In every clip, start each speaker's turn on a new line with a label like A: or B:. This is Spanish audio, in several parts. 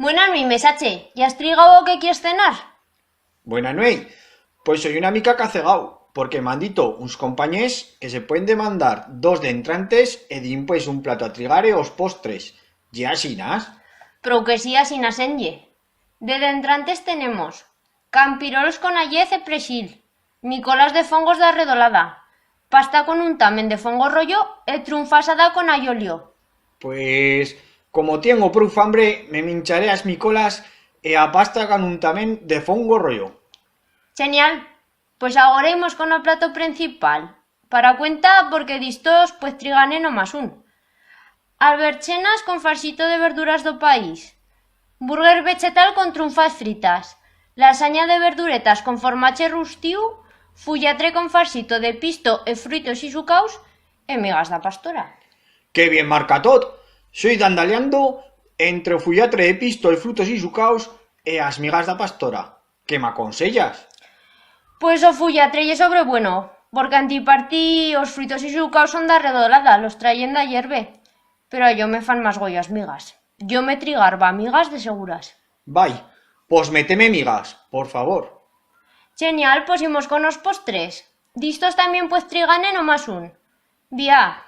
A: Buenas mi mesache, ¿ya has trigado o qué quieres cenar?
B: Buena nuey, pues soy una mica cacegao, porque m'han dito uns compañés que se pueden demandar dos de entrantes e dimpués un plato a trigare os postres. ¿Ya asinas?
A: Pero que sí así nasenye. De entrantes tenemos campirols con allez e prexil, micolas de fongos de arredolada, pasta con un tamen de fongo rollo e trunfa asada con aiolio.
B: Pues, como tengo prou fambre, me mincharé as micolas e a pasta con un tamén de fongo rollo.
A: Genial, pues ahora imos con el plato principal. Para cuenta porque distos pues trigane no más un. Alberchenas con farsito de verduras do país. Burger vegetal con trunfas fritas. Lasaña de verduretas con formache rustiu. Fullatre con farsito de pisto e fruitos isucaus e migas da pastora.
B: ¡Qué bien marca tot! Soy dandaleando entre o fullatre de pisto e frutos y sucaos e as migas da pastora. Que m'aconsellas?
A: Pues o fullatre ye sobre bueno, porque antipartí os fruitos isucaus son da redolada, los trayen da hierve. Pero a yo me fan más goyas migas. Yo me trigarba migas de seguras.
B: Vai, pues méteme migas, por favor.
A: Genial, pues imos con os postres. Distos también pues trigane no más un. Vía,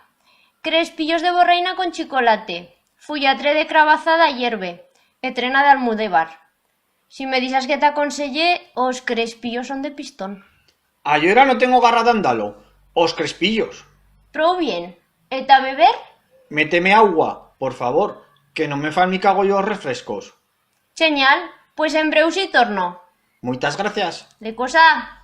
A: crespillos de borreina con chocolate, fullatre de cravazada hierve, e trena de almudévar. Si me dices que te aconsellé, os crespillos son de pistón.
B: Ayora no tengo garra de andalo. Os crespillos.
A: Prou bien. ¿Eta beber?
B: Méteme agua, por favor, que no me fan mi cago yo refrescos.
A: Genial, pues en breu si torno.
B: Muchas gracias.
A: De cosa.